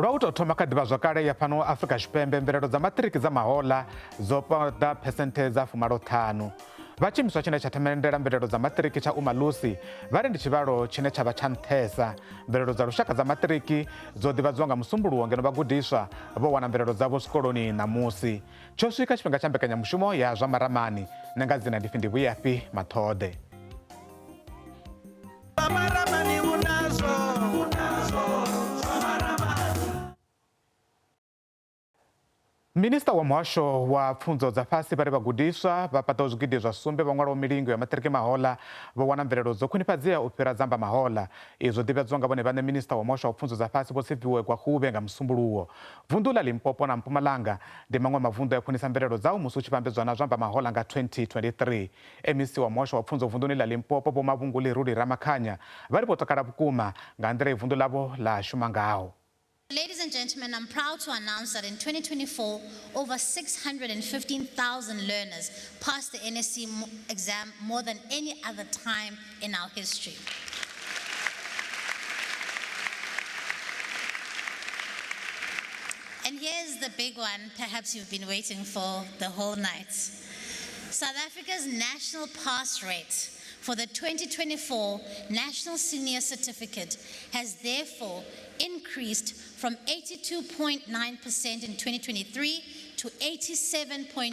Rauto thoma kha ḓivhazwakale ya fhano Afrika Tshipembe mvelelo dza maṱiriki dza mahoḽa dzo pada phesenthe dza 15. Vhatshimiswa tshine tsha themendela mvelelo dza maṱiriki tsha Umalusi vha ri ndi tshivhalo tshine tsha vha tsha nṱhesa. Mvelelo dza lushaka dza maṱiriki dzo ḓivhadzwa nga musumbuluwo ngeno vhagudiswa vho wana mvelelo dzavho zwikoloni ṋamusi. Tsho swika tshifhinga tsha mbekanyamushumo ya zwa maramani nenga dzina ndi Findi Vhuyafi Mathode. Minista wa muhasho wa pfunzo dza fhasi vha ri vhagudiswa vha paḓaho zwigidi zwa sumbe vha ṅwalaho milingo ya maṱiriki mahoḽa vho wana mvelelo dzo khwinifhadzea u fhira dzamba mahoḽa. Izwo ḓivhadzwa nga vhone vhaṋe minista wa muhasho wa pfunzo dza fhasi vho Siphiwe Gwakule nga musumbuluwo. Vunḓu ḽa Limpopo na Mpumalanga ndi maṅwe mavunḓu a khwinisa mvelelo dzao musi u tshi vhambedzwa na zwamba mahoḽa nga 2023. MEC wa muhasho wa pfunzo vunḓuni ḽa Limpopo Vho Mavhunguli Ruli Ramakhanya vha ri vho takala vhukuma nga nḓila i vunḓu ḽavho ḽa shuma ngaho. Ladies and gentlemen, I'm proud to announce that in 2024, over 615,000 learners passed the NSC exam more than any other time in our history. And here's the big one, perhaps you've been waiting for the whole night. South Africa's national pass rate for the 2024 National Senior Certificate has therefore increased from 82.9% in 2023 to 87.3%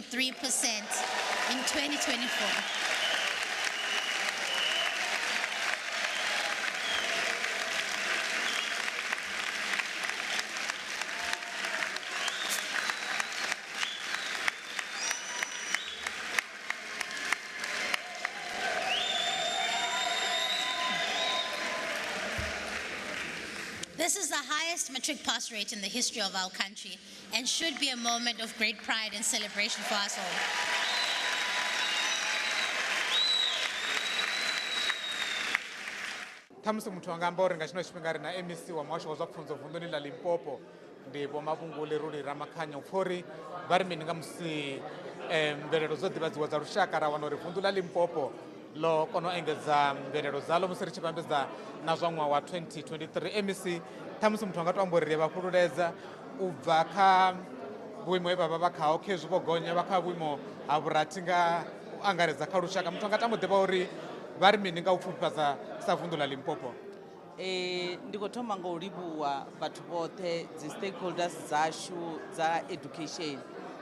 in 2024. This is the highest matric pass rate in the history of our country and should be a moment of great pride and celebration for us all. Thamusi muthu anga amba uri nga tshino tshifhinga ri na MEC wa muhasho wa zwa pfunzo vunḓuni ḽa Limpopo ndi Vho Mavhunguli Ruli Ramakhanya u pfha uri vha ri mini nga musi mvelelo dzo ḓivhadziwa dza lushaka ra wana uri vunḓu ḽa Limpopo lo kona u engedza mvelelo dzaḽo musi ri tshi vhambedza na zwa ṅwaha wa 2023. MEC thamusi muthu anga to amba uri ri vha fhululedza u bva kha vhuimo he vha vha khaho khezwi vho gonya vha kha vhuimo ha vhurathi nga u angaredza kha lushaka. Muthu anga tama u ḓivha uri vha ri mini nga u pfufhifhadza sa vunḓu ḽa Limpopo. Ndi khou thoma nga u livhuwa vhathu vhoṱhe dzi stakeholders dzashu dza education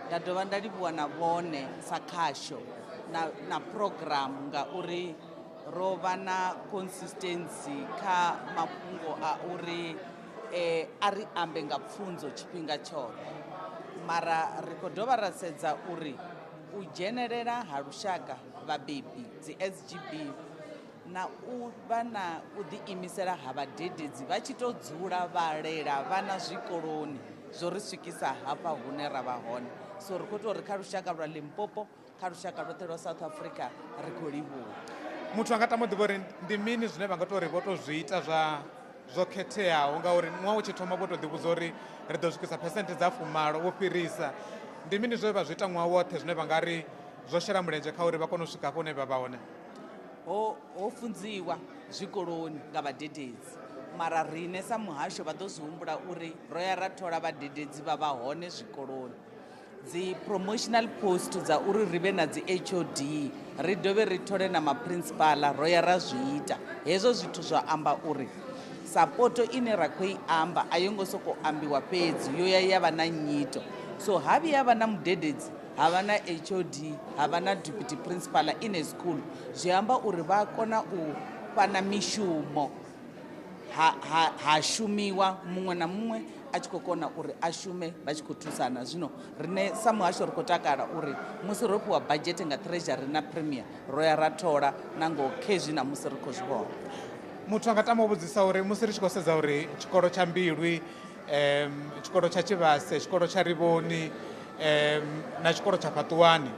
nda dovha nda livhuwa na vhone sa khasho na program ngauri ro vha na consistency kha mafhungo a uri a ri ambe nga pfunzo tshifhinga tshoṱhe mara ri khou dovha ra sedza uri u dzhenelela ha lushaka vhabebi dzi SGB na u vha na u ḓiimisela ha vhadededzi vha tshi tou dzula vha lela vhana zwikoloni zwo ri swikisa hafha hune ra vha hone. So ri khou tou ri kha lushaka lwa Limpopo kha lushaka lwoṱhe lwa South Africa ri khou livhuwa. Muthu anga tama u ḓivha uri ndi mini zwine vha nga tou ri vho tou zwi ita zwo khetheaho ngauri ṅwaha u tshi thoma vho tou ḓivhudza uri ri ḓo swikisa phesenthe dza 10 vho fhirisa. Ndi mini zwe vha zwi ita ṅwaha woṱhe zwine vha nga ri zwo shela mulenzhe kha uri vha kone u swika hafho hune vha vha hone? Ho funziwa zwikoloni nga vhadededzi mara rine sa muhasho vha ḓo zwi humbula uri ro ya ra thola vhadededzi vha vha hone zwikoloni. Dzi promotional post dza uri ri vhe na dzi HOD ri dovhe ri thole na maprincipala ro ya ra zwi ita. Hezwo zwithu zwa amba uri sapoto ine ra khou i amba a yo ngo sokou ambiwa fhedzi yo ya vha na nyito. So ha vhuya vha na mudededzi ha vha na HOD ha vha na deputy principal in a school zwi amba uri vha kona u fhana mishumo ha shumiwa muṅwe na muṅwe a tshi khou kona uri a shume vha tshi khou thusana. Zwino rine sa muhasho ri khou takala uri musi ro fhiwa budget nga treasury na premier ro ya ra thola na ngo khezwi na musi ri khou zwi vhona. Muthu anga tama u vhudzisa uri musi ri tshi khou sedza uri tshikolo tsha Mbilwi tshikolo tsha Tshivhase tshikolo tsha Rivhoni na tshikolo tsha Fhaṱuwani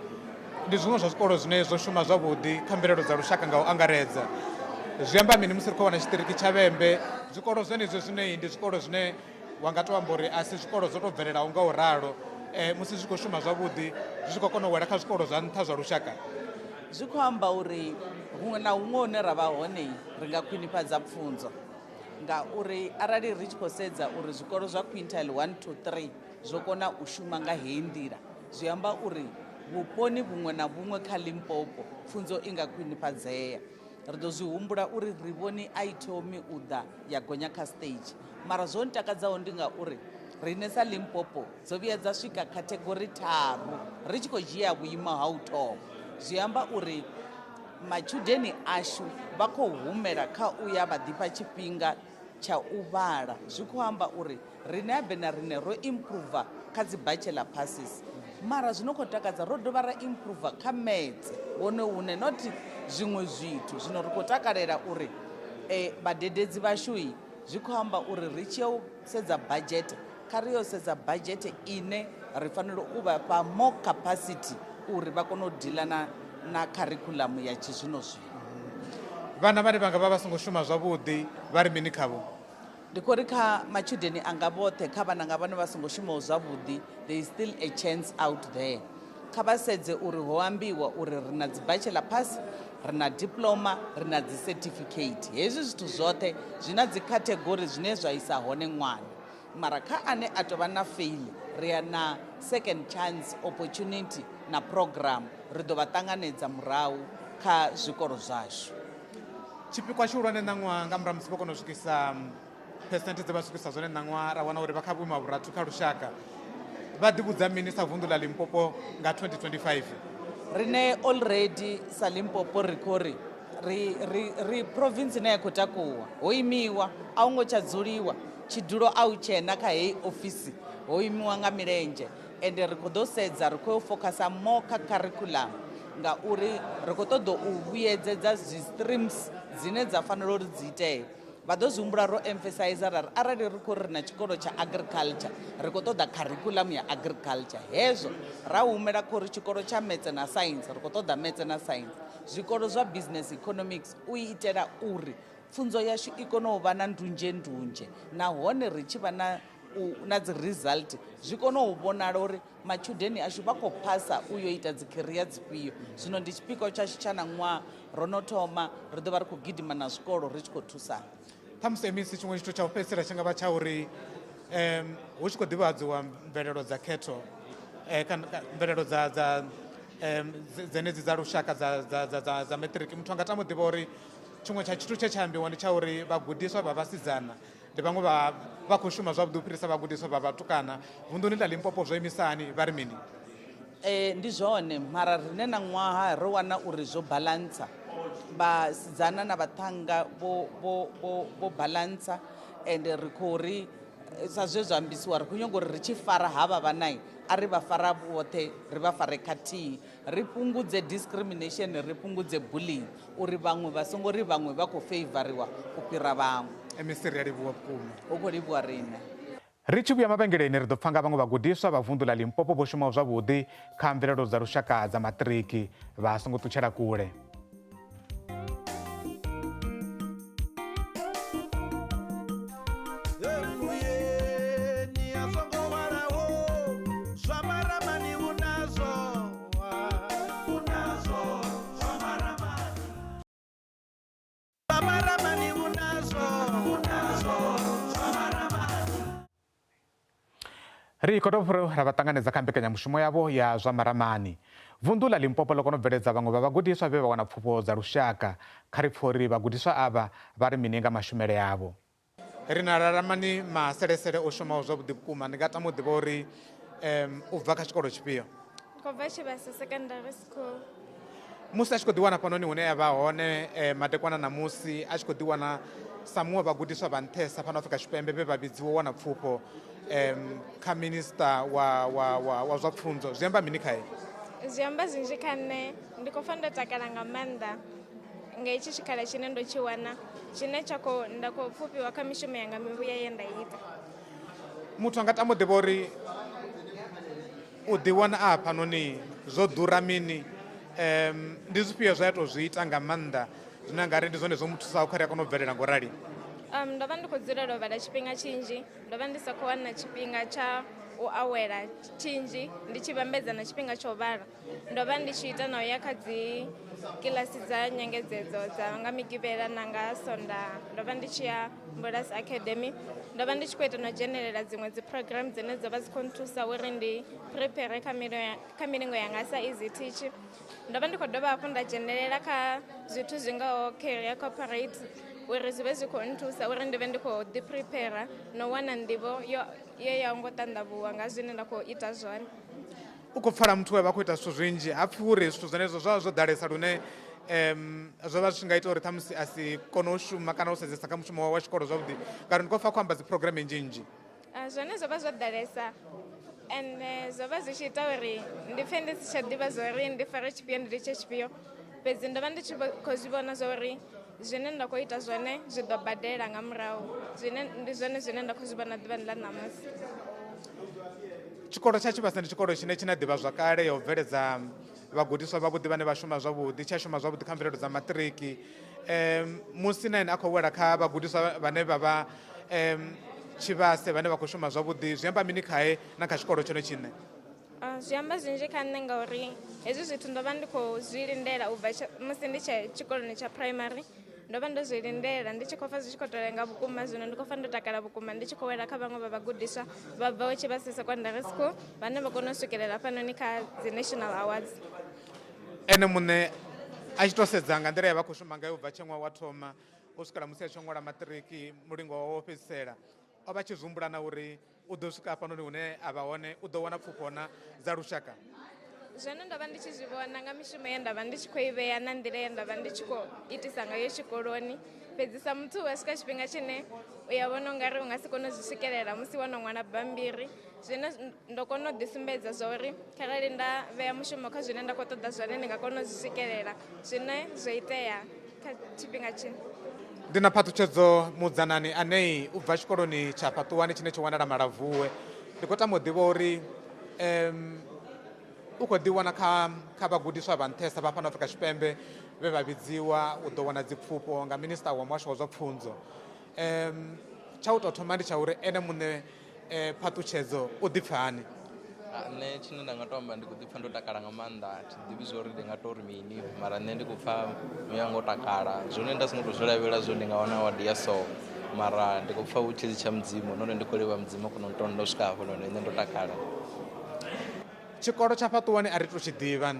ndi zwiṅwe zwa zwikolo zwine zwo shuma zwavhuḓi kha mvelelo dza lushaka nga u angaredza. Zwi amba mini musi ri khou wana tshiṱiriki tsha Vhembe zwikolo zwenezwo zwine ndi zwikolo zwine wa nga to amba uri a si zwikolo zwo tou bvelelaho nga u ralo musi zwi khou shuma zwavhuḓi zwi tshi khou kona u wela kha zwikolo zwa nṱha zwa lushaka? Zwi khou amba uri huṅwe na huṅwe hune ra vha hone ri nga khwinifhadza pfunzo ngauri arali ri tshi khou sedza uri zwikolo zwa quintile 1 to 3 zwo kona u shuma nga heyi nḓila, zwi amba uri vhuponi vhuṅwe na vhuṅwe kha Limpopo pfunzo i nga khwinifhadzea. Ri ḓo zwi humbula uri ri vhoni a i thomi u ḓa ya gonya kha stage, mara zwo ntakadzaho ndi ngauri riṋe sa Limpopo dzo vhuya dza swika khathegori 3 ri tshi khou dzhia vhuimo ha u thoma. Zwi amba uri matshudeni ashu vha khou humela kha uya vha ḓifha tshifhinga tsha u vhala, zwi khou amba uri riṋe habe na riṋe ro improve kha dzi bachelor passes, mara zwino khou takadza ro dovha ra improve kha maths wone hune not zwiṅwe zwithu. Zwino ri khou takalela uri vhadededzi vhashu zwi khou amba uri ri tshi yo sedza budget, kha ri yo sedza budget ine ri fanela u vha fha more capacity uri vha kone u dila na curriculum ya tshizwino zwino. Vhana vhane vha nga vha vha songo shuma zwavhuḓi vha ri mini khavho? Ndi khou ri kha matshudeni anga vhoṱhe, kha vhana nga vhane vha songo shumaho zwavhuḓi, there is still a chance out there. Kha vha sedze uri ho ambiwa uri ri na dzi bachelor pass, ri na diploma, ri na dzi certificate. Hezwi zwithu zwoṱhe zwi na dzi category zwine zwa isa hone ṅwana, mara kha ane a tou vha na fail ri ya na second chance opportunity na program, ri ḓo vha ṱanganedza murahu kha zwikolo zwashu. Tshipikwa tshihulwane ṋaṅwaha nga murahu musi vha kona u swikisa phesenthe dze vha swikisa zwone ṋaṅwaha, ra wana uri vha kha vhuimo ha vhuraru kha lushaka, vha ḓivhudza mini sa vunḓu ḽa Limpopo nga 2025? Riṋe already sa Limpopo ri khou ri province ine ya khou takuwa, ho imiwa a hu ngo tsha dzuliwa, tshidulo a hu tshena kha heyi ofisi, ho imiwa nga milenzhe, ende ri khou ḓo sedza ri khou yo focusa more kha curriculum ngauri ri khou ṱoḓa u vhuyedzedza dzi streams dzine dza fanela uri dzi itee. Vha ḓo zwi humbula ro emphasize arali ri khou ri na tshikolo tsha agriculture ri khou ṱoḓa curriculum ya agriculture, hezwo ra humela khou ri tshikolo tsha maths na science ri khou ṱoḓa maths na science, zwikolo zwa business economics u itela uri pfunzo yashu i kone u vha na ndunzhendunzhe, nahone ri tshi vha na dzi result zwi kone u vhonala uri matshudeni ashu vha khou phasa u yo ita dzi career dzifhio. Zwino ndi tshipikwa tshashu tsha na ṅwaha ro no thoma, ri ḓo vha ri khou gidima na zwikolo ri tshi khou thusana. Ṱhamusi emisi tshiṅwe tshithu tsha u fhedzisela tshi nga vha tsha uri hu tshi khou ḓivhadziwa mvelelo dza khetho, mvelelo dzenedzi dza lushaka dza matric, muthu anga tama u ḓivha uri tshiṅwe tsha tshithu tshe tsha ambiwa ndi tsha uri vhagudiswa vha vhasidzana ndi vhaṅwe vha khou shuma zwavhuḓi u fhirisa vhagudiswa vha vhatukana. Vunḓuni ḽa Limpopo zwo imisa hani, vha ri mini? Ndi zwone, mara riṋe na ṅwaha ro wana uri zwo balansa, vhasidzana na vhaṱhannga vho balansa, ende ri khou ri sa zwe zwa ambisiwa ri khou nyaga uri ri tshi fara havha vhanai a ri vha fara vhoṱhe, ri vha fare khathihi, ri fhungudze discrimination, ri fhungudze bullying, uri vhaṅwe vha songo ri vhaṅwe vha khou favoriwa u fhira vhaṅwe. Emisi ri a livhuwa vhukuma. Hu khou livhuwa riṋe. Ri tshi vhuya mavhengeleni ri ḓo pfa nga vhaṅwe vhagudiswa vha vunḓu ḽa Limpopo vho shumaho zwavhuḓi kha mvelelo dza lushaka dza maṱiriki vha songo ṱutshela kule. Ri khou dovha ra vha ṱanganedza kha mbekanyamushumo yavho ya zwa maramani. Vunḓu ḽa Limpopo ḽo kona u bveledza vhaṅwe vha vhagudiswa vhe vha wana pfufho dza lushaka. Kha ri pfha uri vhagudiswa avha vha ri mini nga mashumele avho. Ri na Raramani Maselesele o shumaho zwavhuḓi vhukuma, ndi nga tama u ḓivha uri u bva kha tshikolo tshifhio? Khou bva Tshivhasa Secondary School. Musi a tshi khou ḓiwana fhanoni hune ya vha hone madekwana na musi a tshi khou ḓiwana sa muṅwe vhagudiswa vha nṱhesa fhano Afrika Tshipembe vhe vha vhidziwa wana pfufho kha minista wa zwa pfunzo, zwi amba mini khae? Zwi amba zwinzhi kha nṋe, ndi khou pfa ndo takala nga maanḓa nga hetshi tshikhala tshine ndo tshi wana, tshine nda khou pfufhiwa kha mishumo yanga mivhuya ye nda ita. Muthu anga tama u ḓivha uri u ḓiwana a hafhanoni zwo ḓura mini, ndi zwifhio zwa tou zwi ita nga maanḓa zwine nga ri ndi zwone zwo muthusaho kha ri a kona u bvelela ngo rali? Ndo vha ndi khou dzulela u vhala tshifhinga tshinzhi, ndo vha ndi sa khou wana tshifhinga tsha u awela tshinzhi, ndi tshi vhambedza na tshifhinga tsha u vhala. Ndo vha ndi tshi ita na u ya kha dzi kilasi dza nyengedzedzo dza nga migivhela na nga sondaha ndo vha ndi tshi ya Mbulasi Academy ndo vha ndi tshi khou ita no dzhenelela dziṅwe dzi program dzine dzo vha dzi khou nthusa uri ndi prepare kha milingo yanga sa easy teach. Ndo vha ndi khou dovha hafhu nda dzhenelela kha zwithu zwi ngaho career corporate uri zwi vhe zwi khou nthusa uri ndi vhe ndi khou ḓi prepare no wana nḓivho ye ya ngo ṱanḓavhuwa nga zwine nda khou ita zwone. U khou pfala muthu we vha khou ita zwithu zwinzhi hapfi uri zwithu zwenezwo zwa zwo ḓalesa lune zwo vha zwi nga ita uri ṱhamusi a si kone u shuma kana u sedzesa kha mushumo wa tshikolo zwavhuḓi ngauri ndi khou pfa khou amba dzi program nnzhi nnzhi. Zwone zwo vha zwo ḓalesa and zwo vha zwi tshi ita uri ndi pfhe ndi si tsha ḓivha zwa uri ndi fare tshifhio ndi litshe tshifhio fhedzi ndo vha ndi tshi khou zwi vhona zwa uri zwine nda khou ita zwone zwi ḓo badela nga murahu ndi zwone zwine nda khou zwi vhona ḓuvhani ḽa ṋamusi. Tshikolo tsha Tshivhasa ndi tshikolo tshine tshi na ḓivha zwakale ya u bveledza vhagudiswa vhavhuḓi vhane vha shuma zwavhuḓi tsha shuma zwavhuḓi kha mvelelo dza maṱiriki musi na ene a khou wela kha vhagudiswa vhane vha vha Tshivhase vhane vha khou shuma zwavhuḓi zwi amba mini khae na kha tshikolo tshone tshine? Zwi amba zwinzhi kha nṋe ngauri hezwi zwithu ndo vha ndi khou zwi lindela u bva musi ndi tshe tshikoloni tsha primary ndo vha ndo zwi lindela ndi tshi khou pfa zwi tshi khou tou lenga vhukuma zwino ndi khou pfa ndo takala vhukuma ndi tshi khou wela kha vhaṅwe vha vhagudiswa vha bvaho Tshivhase secondary school vhane vha kona u swikelela hafhanoni kha dzi national awards. Ene muṋe a tshi tou sedza nga nḓila ya vha khou shuma ngayo u bva tsheṅwa wa thoma u swikela musi a tshi ṅwala maṱiriki mulingo wawe wo fhedzisela o vha tshi zwi humbula na uri u ḓo swika hafhanoni hune a vha hone u ḓo wana pfufho na dza lushaka? Zwone ndo vha ndi tshi zwi vhona nga mishumo ye nda vha ndi tshi khou i vhea na nḓila ye nda vha ndi tshi khou itisa ngayo tshikoloni fhedzi sa muthu wa swika tshifhinga tshine u ya vhona u nga ri u nga si kone u zwi swikelela musi wo no ṅwala bambiri zwine ndo kona u ḓisumbedza zwa uri kharali nda vhea mushumo kha zwine nda khou ṱoḓa zwone ndi nga kona u zwi swikelela zwine zwo itea kha tshifhinga tshine. Ndi na phaṱhutshedzo mudzanani ane u bva tshikoloni tsha Fhaṱuwani tshine tsho wanala Malavhuwe ndi khou tama u ḓivha uri u khou ḓiwana kha vhagudiswa vha nṱhesa vha fhano Afrika Tshipembe vhe vha vhidziwa u ḓo wana dzipfufho nga minista wa muhasho wa zwa pfunzo tsha u tou thoma ndi tsha uri ene muṋe phaṱhutshedzo u ḓi pfha hani? Nṋe tshine nda nga tou amba ndi khou ḓi pfha ndo takala nga maanḓa thi ḓivhi zwo uri ndi nga tou ri mini mara nṋe ndi khou pfha muya ngo takala zwone nda songo tou zwi lavhelela zwo ndi nga wana wadi ya so mara ndi khou pfha hu tshedzi tsha mudzimu nahone ndi khou livha mudzimu a kona u ndo swika hafho nahone nṋe ndo takala. Tshikolo tsha Fhaṱuwani a ri tou tshi ḓivha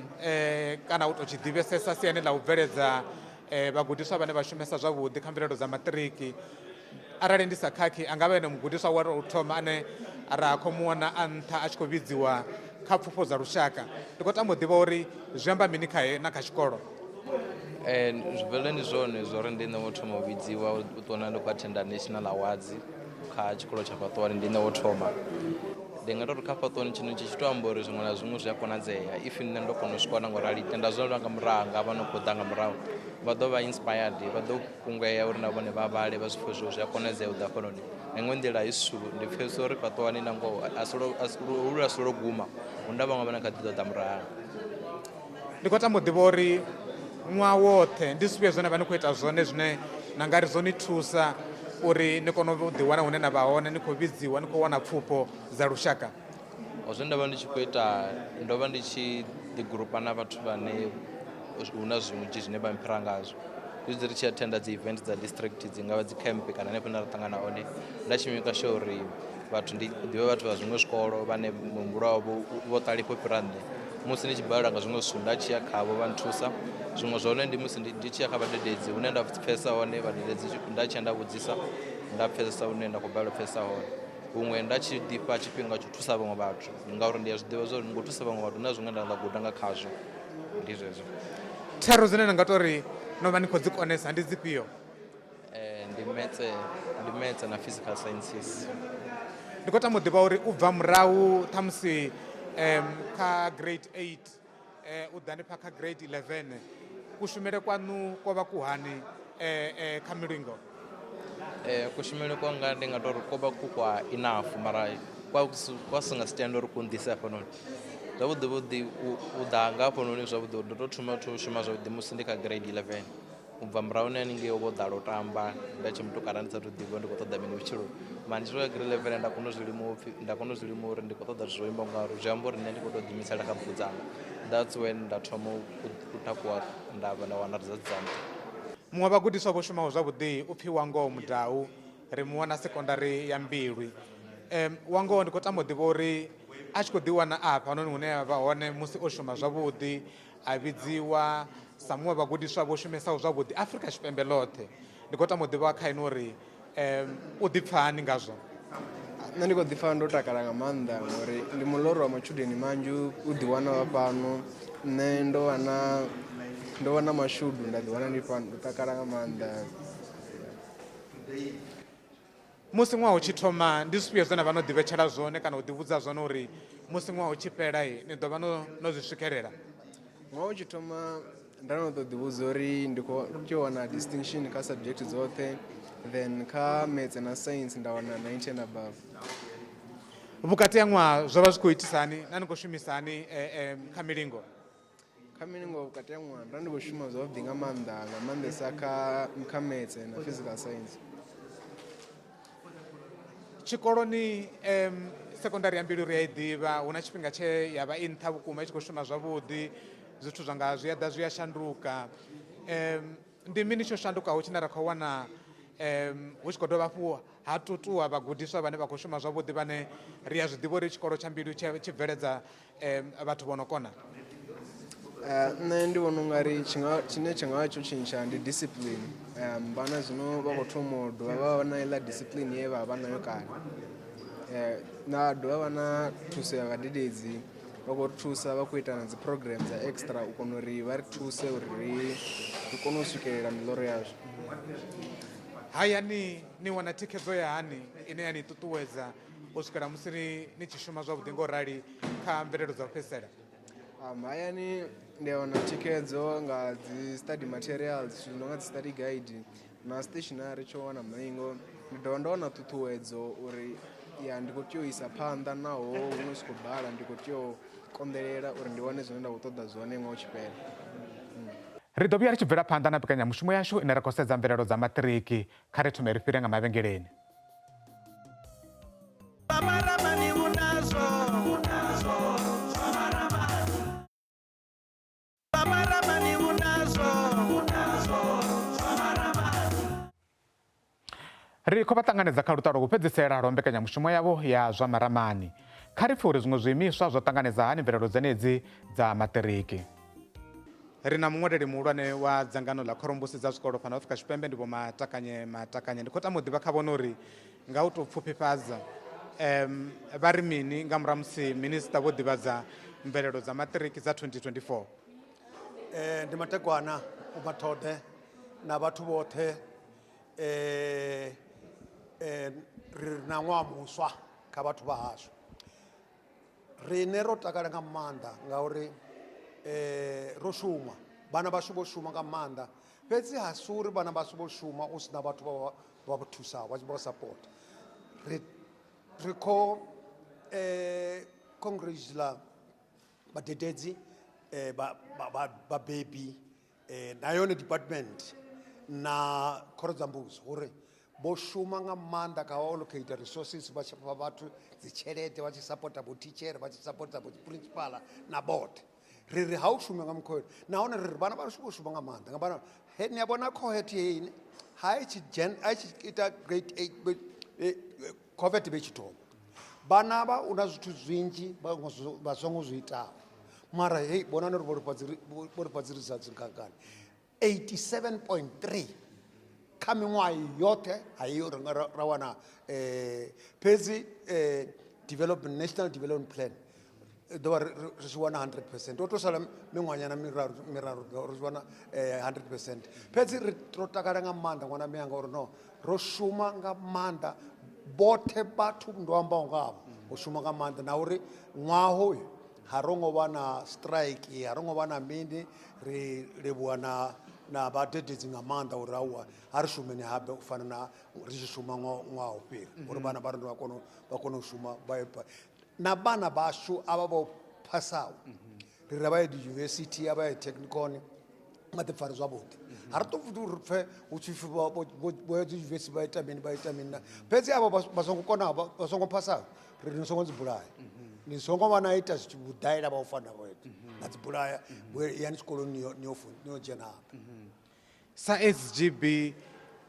kana u tou tshi ḓivhesesa siani ḽa u bveledza vhagudiswa vhane vha shumesa zwavhuḓi kha mvelelo dza maṱiriki arali ndi sa khakhi a nga vha ene mugudiswa wa u thoma ane ra khou mu wana a nṱha a tshi khou vhidziwa kha pfufho dza lushaka ndi khou tama u ḓivha uri zwi amba mini khae na kha tshikolo? Zwibvelele ndi zwone zwo ri ndi nṋe wo thoma u vhidziwa u ṱuwana ndi khou attenda national awards kha tshikolo tsha Fhaṱuwani ndi nṋe wo thoma. Ndi nga tou ri kha Fhaṱuwani tshino tshi tou amba uri zwiṅwe na zwiṅwe zwi a konadzea if nṋe ndo kona u swika wana ngorali tenda zwo nga murahu nga vha no khou ḓa nga murahu vha ḓo vha inspired vha ḓo kungea uri na vhone vha vhale vha zwipfhe zwo zwi a konadzea u ḓa hafhanoni nga iṅwe nḓila isu ndi pfhesesa uri Fhaṱuwani na ngoho ulu a si lwo guma hu nda vhaṅwe vhane kha ḓi ḓo ḓa murahu. Ndi khou tama u ḓivha uri ṅwaha woṱhe ndi zwifhio zwine vha ni khou ita zwone zwine na nga ri zwo ni thusa uri ni kone u ḓiwana hune na vha hone ni khou vhidziwa ni khou wana pfufho dza lushaka? Zwine nda vha ndi tshi khou ita ndo vha ndi tshi ḓigurupa na vhathu vhane hu na zwinzhi zwine vha mphira ngazwo zwi ri tshi attenda dzi event dza district dzi nga vha dzi camp kana hanefho na ra ṱangana hone nda tshi maker sure uri vhathu ndi ḓivhe vhathu vha zwiṅwe zwikolo vhane muhumbulo wavho vho ṱalifho fhira nṋe musi ndi tshi balelwa nga zwiṅwe zwithu nda tshi ya khavho vha nthusa zwiṅwe zwa hone ndi musi ndi tshi ya kha vhadededzi hune nda pfhesesa hone vhadededzi nda tshi ya nda vhudzisa nda pfhesesa hune nda khou balelwa u pfhesesa hone huṅwe nda tshi ḓifha tshifhinga tsha u thusa vhaṅwe vhathu ngauri ndi a zwi ḓivha zwa uri ndi khou thusa vhaṅwe vhathu na zwiṅwe nda nga guda nga khazwo ndi zwezwo. Thero dzine na nga tou ri no vha ni khou dzi konesa ndi dzifhio? Ndi maths na physical sciences. Ndi khou tama u ḓivha uri u bva murahu ṱhamusi kha grade 8 u ḓa ni pha kha grade 11 kushumele kwanu ko vha ku hani kha milingo? Kushumele kwanga ndi nga tou ri ko vha ku kwa enough mara kwa si nga si tenda uri ku nḓise hafhanoni zwavhuḓi u ḓa nga hafhanoni zwavhuḓi ndo tou thoma u shuma zwavhuḓi musi ndi kha grade 11 u bva murahu ni haningei vho ḓala u tamba nda tshi mutukara ndi sa tou ḓivha ndi khou ṱoḓa mini vhutshiloni mara ndi to ya grade 11 nda kona u zwi lima uri ndi khou ṱoḓa zwo imba ngauri zwi amba uri nṋe ndi khou tou ḓiimisela kha bugu dzanga. That's when nda thoma u takuwa nda wana results dzanga. muṅwe wa vhagudiswa vho shumaho zwavhuḓi u pfhi Wangoho Mudau, ri mu wana sekondari ya Mbilwi. Wangoho ndi khou tama u ḓivha uri a tshi khou ḓiwana afha noni hune a vha hone musi o shuma zwavhuḓi a vhidziwa sa muṅwe vhagudiswa vho shumesaho zwavhuḓi Afrika Tshipembe ḽoṱhe, ndi khou tama u ḓivha kha ine uri u ḓipfhani ngazwo. Nṋe ndi khou ḓipfha ndo takala nga maanḓa ngori ndi muḽoro wa matshudeni manzhi u ḓiwana wa fhano. Nṋe ndo vha na mashudu nda ḓiwana ndi fhano, ndo takala nga maanḓa. Musi ṅwaha u tshi thoma ndi zwifhio zwine vha no ḓivhetshela zwone kana u ḓivhudza zwone uri musi ṅwaha u tshi fhela ni ḓo vha no zwi swikelela? Ṅwaha u tshi thoma nda no ḓo ḓivhudza uri ndi khou tea u wana distinction kha subject dzoṱhe, then kha maths na science nda wana 90 and above. Vhukati ha ṅwaha zwo vha zwi khou itisani na ni khou shumisani kha milingo? Kha milingo vhukati ha ṅwaha nda ndi khou shuma zwavhuḓi nga maanḓesa kha maths na physical science. Tshikoloni sekondari ya Mbilwi ri a i ḓivha, hu na tshifhinga tshe ya vha i nṱha vhukuma i tshi khou shuma zwavhuḓi, zwithu zwanga zwi a ḓa zwi a shanduka. Ndi mini tsho shandukaho tshine ra khou wana hu tshi khou dovha hafhu ha tutuwa vhagudiswa vhane vha khou shuma zwavhuḓi vhane ri a zwi ḓivha uri tshikolo tsha Mbilwi tshi bveledza vhathu vho no kona? Nṋe ndi vhona ungari tshine tsha nga vha tsho tshintsha ndi discipline. Vhana zwino vha khou thoma u dovha vha vha na iḽa discipline ye vha vha nayo kale, na dovha vha na thuso ya vhadededzi vha khou ri thusa, vha khou ita na dzi program dza extra u kona uri vha ri thuse uri ri kone u swikelela miḽoro yazwo. Hayani ni wana thikhedzo ya hani ine ya ni ṱuṱuwedza u swikela musi ni tshi shuma zwavhuḓi ngo rali kha mvelelo dza u fhedzisela? Hayani ndi a wana thikhedzo nga dzi study materials, zwithu zwi no nga dzi study guide na stationary tsho wana malingo. Ndi dovha nda wana ṱhuṱhuwedzo uri ya ndi khou tea u isa phanḓa naho huno si khou bala, ndi khou tea u konḓelela uri ndi wane zwine nda khou ṱoḓa zwone ṅwaha u tshi fhela. Ri ḓo vhuya ri tshi bvela phanḓa na mbekanyamushumo yashu ine ra khou sedza mvelelo dza maṱiriki. Kha ri thome ri fhire nga mavhengeleni. Ri khou vha ṱanganedza kha luṱa lwa u fhedzisela lwa mbekanyamushumo yavho ya zwa maramani. Kha ri pfhe uri zwiṅwe zwiimiswa zwo ṱanganedza hani mvelelo dzenedzi dza maṱiriki. Ri na muṅwaleli muhulwane wa dzangano ḽa khorombusi dza zwikolo fhano Afrika Tshipembe ndi vho Matakanye. Ndi khou tama u ḓivha kha vhone uri nga u tou pfufhifhadza vha ri mini nga murahu musi minista vho ḓivhadza mvelelo dza maṱiriki dza 2024? Ndi matekwana u mathode na vhathu vhoṱhe ri na ṅwaha muswa kha vhathu vha hashu. Rine ro takala nga maanḓa ngauri ro shuma, vhana vhashu vho shuma nga maanḓa, fhedzi ha si uri vhana vhashu vho shuma u si na vhathu vha vha thusaho vha support. Ri khou congratula vhadededzi vhabebi na yone department na khoro dza mbuso uri vho shuma nga maanḓa kha u allocate resources, vha tshi fha vhathu dzi tshelede, vha tshi sapota vho teacher, vha tshi sapota vho principal na board. Ri ha u shuma nga mukhoyo nahone ri vhana vha vho shuma nga maanḓa nga vhana ni ya vhona cohort yeini ha i tshi ita grade 8 cohort vhe tshi thoma vhana vha una zwithu zwinzhi vha songo zwi itaho, mara hei bonani ri vho ri fha dzi results ngangani 87.3 kha miṅwaha yoṱhe hayo ra wana fhedzi national development plan ḓovha ri tshi wana 100%, o to sala miṅwahanyana miraru ri tshi wana 100%. Fhedzi ro takala nga maanḓa ṅwana mianga uri no ro shuma nga maanḓa boṱhe vhathu ndo ambaho ngavho u shuma nga maanḓa na uri ṅwaha hoyu ha ro ngo vha na strike, ha ro ngo vha na mini, ri livhuwa na vhadededzi nga maanḓa uri awa ha ri shumeni habe u fana na ri tshi shuma ṅwaha u fhira uri vhana vha ri vha kone u shuma na vhana vhashu ava vho phasaho ri ra vha ye diyunivesithi, a vha ye technicon, maḓifari zwavhuḓi a ri to futhi uri pfe hu tshi pfi vho ya dziyunivesi vha ita mini na fhedzi avho vha songo konaho vha songo phasaho ri ni songo dzi bulaya ni songo vha na ita zwithu vhudaila vha u fana vhoeto na dzi bulaya yani tshikoloni niyo dzhena hafha sa SGB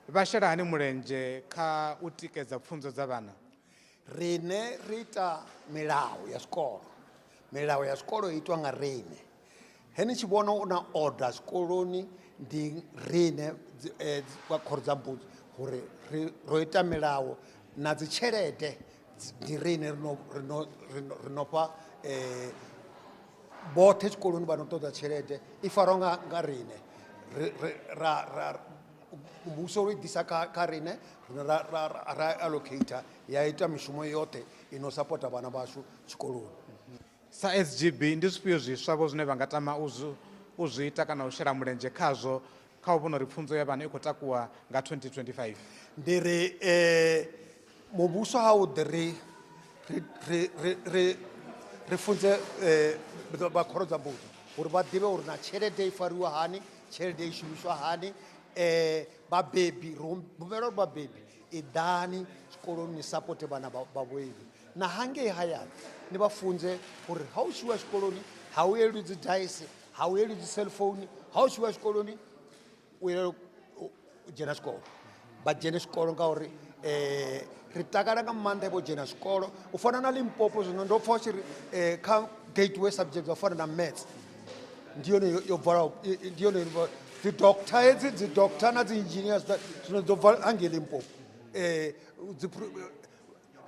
vha shela hani mulenzhe kha u tikedza pfunzo dza vhana rine ri ita milayo ya zwikolo itwa nga rine heni tshi vhona una order zwikoloni ndi rine kwa khoro dza mbudzi gore ro ita milayo na dzi tshelede ndi rine rino fha boṱhe tshikoloni vha no ṱoḓa tshelede i farwa nga rine muvhuso ro i ḓisa kha rine ra allocator ya ita mishumo yoṱhe ino sapota vhana vhashu tshikoloni sa SGB ndi zwifhio zwiswa zwine vha nga tama u zwi ita kana u shela mulenzhe khazwo kha u vhona uri pfunzo ya vhana i khou takuwa nga 2025 ndi ri muvhuso ha u ḓi ri funze vha khoro dza mbudzi uri vha ḓivhe uri na tshelede i fariwa hani tshelede i shumiswa hani vhabebi rumela uri vhabebi i ḓani zwikoloni ni sapote vhana vhavhoevi na hangei hayani ni vha funze uri ha u shiwa zwikoloni ha u yelwi dzi daisi ha u yelwi dzi cellphone ha u shiwa zwikoloni u yela u dzhena zwikolo vha dzhene zwikolo ngauri ri takala nga maanḓa vho dzhena zwikolo u fana na Limpopo zwino ndo pfha tshi ri kha gateway subjects u fana na maths ndi yone yo bvalaho ndi yone dzi doctor hedzi dzi doctor na dzi engineers zwino dzo bva hangei Limpopo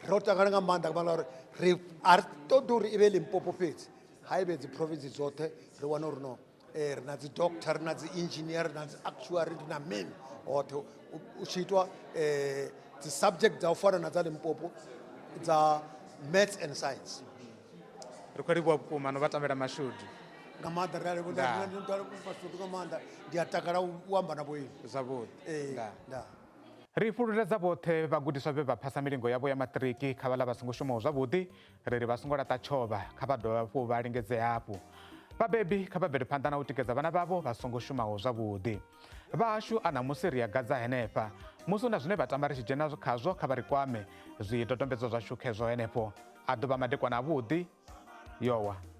ro takala nga maanḓa vhala uri a ri ṱoḓi uri i vhe Limpopo fhedzi ha i vhe dzi province dzoṱhe ri wana uri no ri na dzi doctor ri na dzi engineer ri na dzi actuary ri na mini hoṱhe u tshi itwa dzi subject dza u fana na dza Limpopo dza maths and science ri khou livhuwa vhukuma no vha tambela mashudu nga maanḓa ri mashudu nga maanḓa ndi a takala u amba na vhoini zwavhuḓi nda ri fhululedza vhoṱhe vhagudiswa vhe vha phasa milingo yavho ya maṱiriki kha vhaḽa vha songo shumaho zwavhuḓi ri ri vha songo laṱa tshovha kha vha dovha hafhu vha lingedze hafhu vhabebi kha vha bvele phanḓa na u tikedza vhana vhavho vha songo shumaho zwavhuḓi vhashu a ṋamusi ri a gadza henefha musi hu na zwine vha tamba ri tshi dzhena khazwo kha vha ri kwame zwidodombedzo zwashu khezwo henefho a ḓuvha madekwana avhuḓi yowa